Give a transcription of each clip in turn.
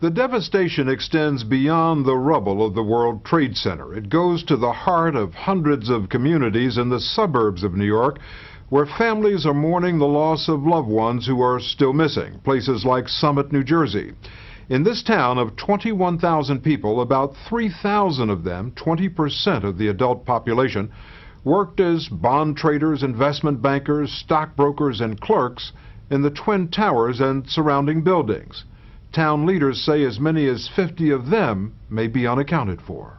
The devastation extends beyond the rubble of the World Trade Center. It goes to the heart of hundreds of communities in the suburbs of New York, where families are mourning the loss of loved ones who are still missing, places like Summit, New Jersey. In this town of 21,000 people, about 3,000 of them, 20% of the adult population, worked as bond traders, investment bankers, stockbrokers, and clerks in the Twin Towers and surrounding buildings. Town leaders say as many as 50 of them may be unaccounted for.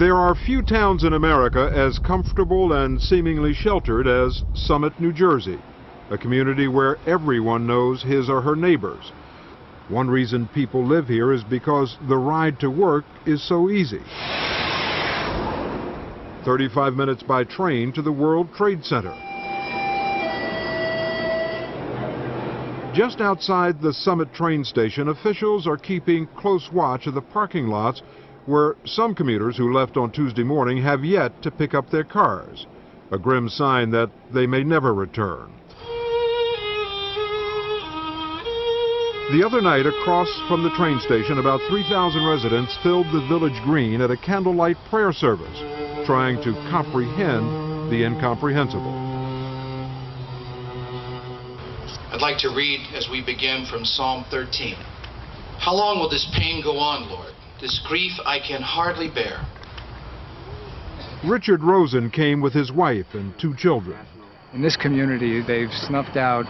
There are few towns in America as comfortable and seemingly sheltered as Summit, New Jersey, a community where everyone knows his or her neighbors. One reason people live here is because the ride to work is so easy. 35 minutes by train to the World Trade Center. Just outside the Summit train station, officials are keeping close watch of the parking lots where some commuters who left on Tuesday morning have yet to pick up their cars, a grim sign that they may never return. The other night, across from the train station, about 3,000 residents filled the village green at a candlelight prayer service, trying to comprehend the incomprehensible. I'd like to read as we begin from Psalm 13. How long will this pain go on, Lord? This grief I can hardly bear. Richard Rosen came with his wife and 2 children. In this community, they've snuffed out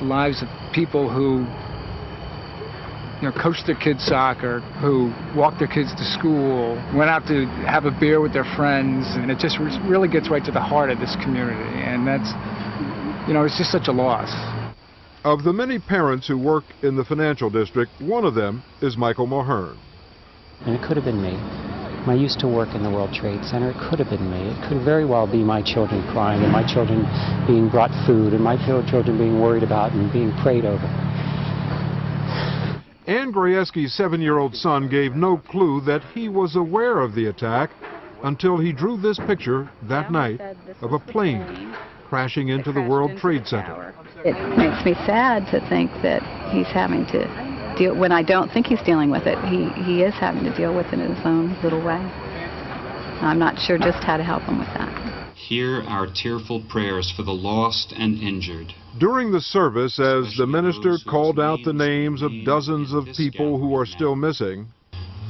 the lives of people who coach their kids soccer, who walk their kids to school, went out to have a beer with their friends, and it just really gets right to the heart of this community, and that's, it's just such a loss. Of the many parents who work in the financial district, one of them is Michael Mulhern. And it could have been me. I used to work in the World Trade Center. It could have been me. It could very well be my children crying, and my children being brought food, and my children being worried about and being prayed over. Ann Grajewski's 7-year-old son gave no clue that he was aware of the attack until he drew this picture that night of a plane crashing into the World Trade Center. It makes me sad to think that he's having to deal, when I don't think he's dealing with it, he is having to deal with it in his own little way. I'm not sure just how to help him with that. Hear our tearful prayers for the lost and injured. During the service, as the minister called out the names of dozens of people who are still missing.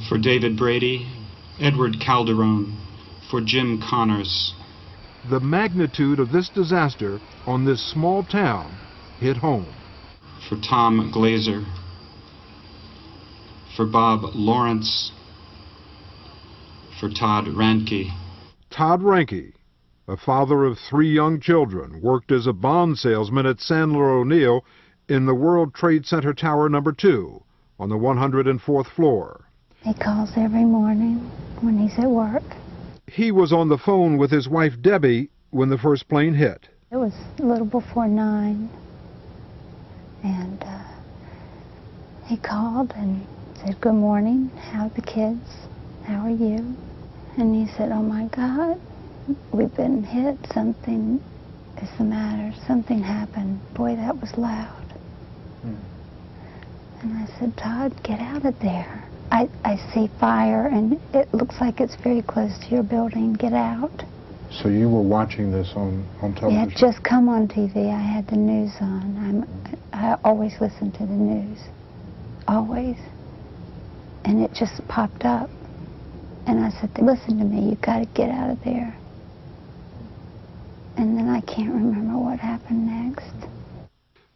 For David Brady, Edward Calderon, for Jim Connors. The magnitude of this disaster on this small town hit home. For Tom Glazer, for Bob Lawrence, for Todd Ranke. Todd Ranke, a father of 3 young children, worked as a bond salesman at Sandler O'Neill in the World Trade Center Tower No. 2 on the 104th floor. He calls every morning when he's at work. He was on the phone with his wife Debbie when the first plane hit. It was a little before 9, and he called and said, "Good morning, how are the kids? How are you?" And he said, "Oh my God, we've been hit. Something is the matter. Something happened. Boy, that was loud." And I said, "Todd, get out of there. I see fire, and it looks like it's very close to your building. Get out." So you were watching this on television? Yeah, it just come on TV. I had the news on. I always listen to the news. Always. And it just popped up. And I said, "Listen to me. You've got to get out of there." And then I can't remember what happened next.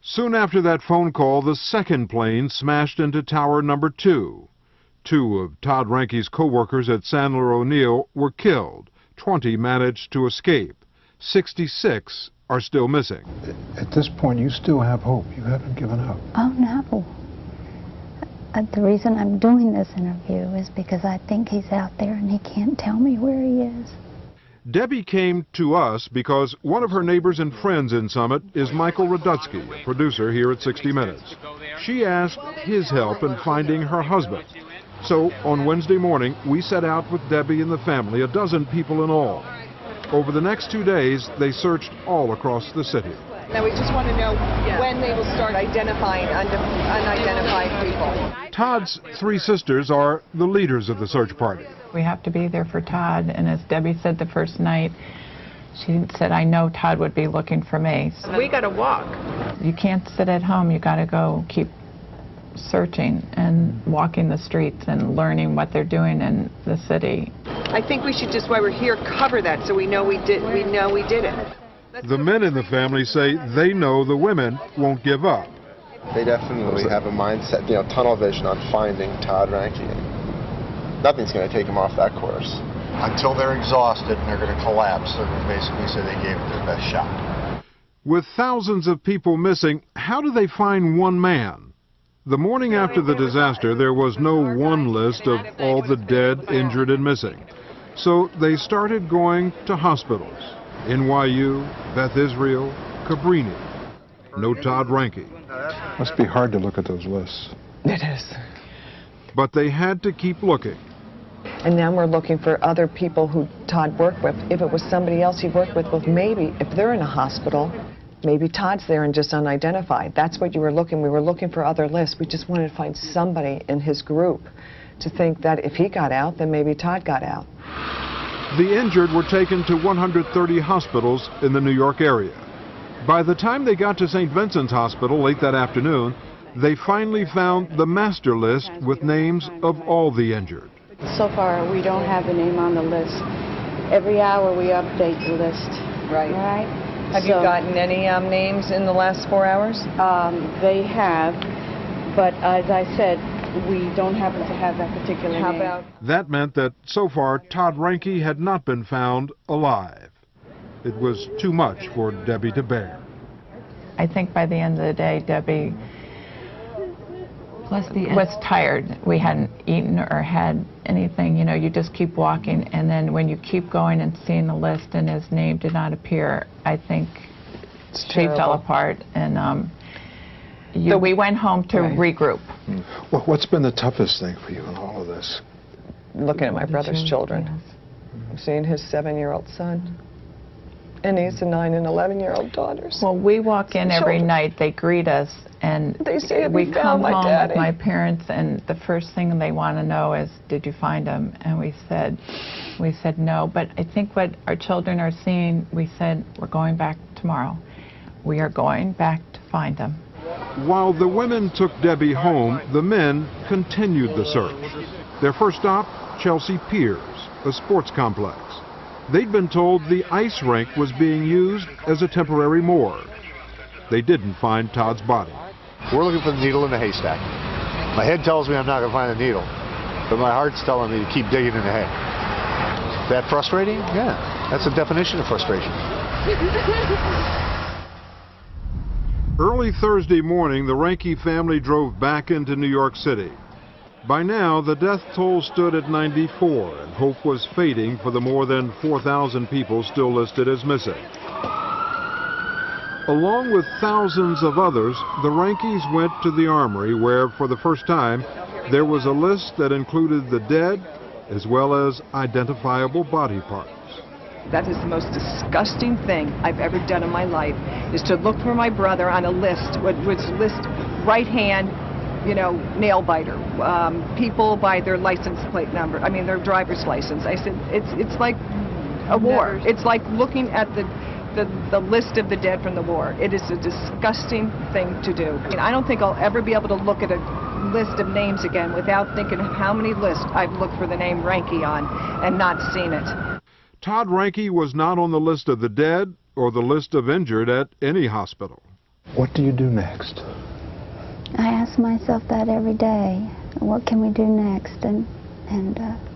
Soon after that phone call, the second plane smashed into Tower No. 2. 2 of Todd Ranke's co-workers at Sandler O'Neill were killed. 20 managed to escape. 66 are still missing. At this point, you still have hope. You haven't given up. Oh, no. The reason I'm doing this interview is because I think he's out there and he can't tell me where he is. Debbie came to us because one of her neighbors and friends in Summit is Michael Radutsky, a producer here at 60 Minutes. She asked his help in finding her husband. So on Wednesday morning, we set out with Debbie and the family, a dozen people in all. Over the next 2 days, they searched all across the city. Now we just want to know when they will start identifying unidentified people. Todd's three sisters are the leaders of the search party. We have to be there for Todd, and as Debbie said the first night, she said, I know Todd would be looking for me. We got to walk. You can't sit at home. You got to go keep searching and walking the streets and learning what they're doing in the city. I think we should just, while we're here, cover that so we know we did it. The men in the family say they know the women won't give up. They definitely have a mindset, tunnel vision on finding Todd Ranke. Nothing's going to take them off that course. Until they're exhausted and they're going to collapse, they're going to basically say they gave it their best shot. With thousands of people missing, how do they find one man? The morning after the disaster, there was no one list of all the dead, injured, and missing. So they started going to hospitals. NYU, Beth Israel, Cabrini. No Todd Ranke. Must be hard to look at those lists. It is. But they had to keep looking. And now we're looking for other people who Todd worked with. If it was somebody else he worked with, well, maybe if they're in a hospital, maybe Todd's there and just unidentified. That's what you were looking. We were looking for other lists. We just wanted to find somebody in his group to think that if he got out, then maybe Todd got out. The injured were taken to 130 hospitals in the New York area. By the time they got to St. Vincent's Hospital late that afternoon, they finally found the master list with names of all the injured. So far, we don't have a name on the list. Every hour we update the list. Right. Right? Have you gotten any names in the last 4 hours? They have, but as I said, we don't happen to have that particular name. How about? That meant that so far Todd Ranke had not been found alive. It was too much for Debbie to bear. I think by the end of the day, Debbie was tired. We hadn't eaten or had anything. You just keep walking, and then when you keep going and seeing the list and his name did not appear, I think she fell apart, and so we went home to regroup. Well, what's been the toughest thing for you in all of this? Looking at my brother's children, seeing his 7-year-old son. And he's a 9 and 11-year-old daughters. Well, we walk in every night. They greet us, and they say, we come home daddy with my parents, and the first thing they want to know is, "Did you find him?" And we said no. But I think what our children are seeing, we said, we're going back tomorrow. We are going back to find him. While the women took Debbie home, the men continued the search. Their first stop, Chelsea Piers, a sports complex. They'd been told the ice rink was being used as a temporary morgue. They didn't find Todd's body. We're looking for the needle in the haystack. My head tells me I'm not going to find the needle, but my heart's telling me to keep digging in the hay. That frustrating? Yeah, that's the definition of frustration. Early Thursday morning, the Ranke family drove back into New York City. By now, the death toll stood at 94, and hope was fading for the more than 4,000 people still listed as missing. Along with thousands of others, the Rankes went to the armory where, for the first time, there was a list that included the dead as well as identifiable body parts. That is the most disgusting thing I've ever done in my life, is to look for my brother on a list, which list right hand, nail biter. People by their license plate number, their driver's license. I said, it's like a war. It's like looking at the list of the dead from the war. It is a disgusting thing to do. I don't think I'll ever be able to look at a list of names again without thinking of how many lists I've looked for the name Ranke on and not seen it. Todd Ranke was not on the list of the dead or the list of injured at any hospital. What do you do next? I ask myself that every day. What can we do next? And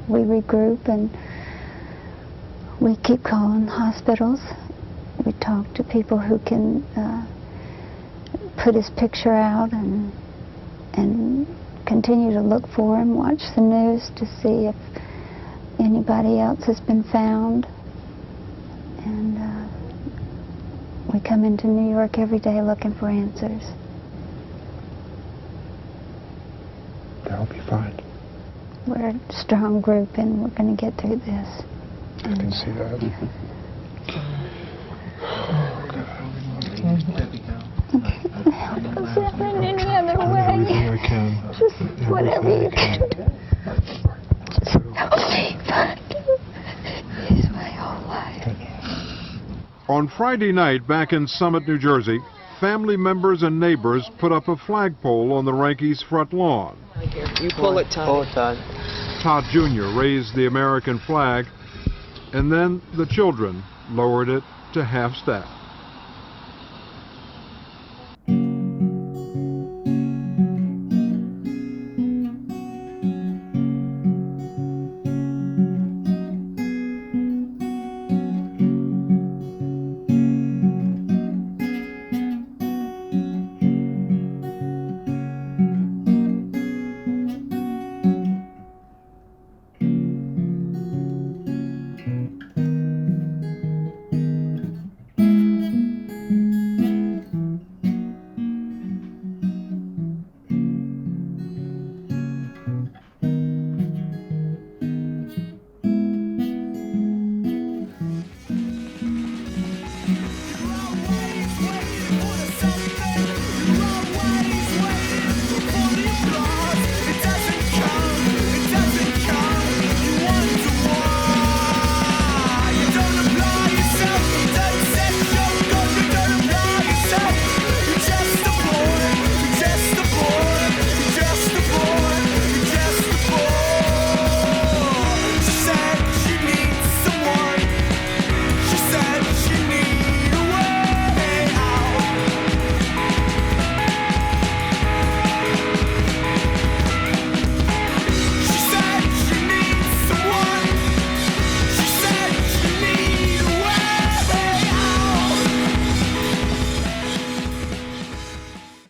we regroup and we keep calling hospitals. We talk to people who can put his picture out and continue to look for him, watch the news to see if anybody else has been found. And we come into New York every day looking for answers. That'll be fine. We're a strong group and we're going to get through this. I can see that. Oh, God. I can. Just whatever you can. Just help me find him. He's my whole life. On Friday night back in Summit, New Jersey, family members and neighbors put up a flagpole on the Rankies' front lawn. You pull it, Todd. Pull it, Todd. Todd Jr. raised the American flag, and then the children lowered it to half-staff.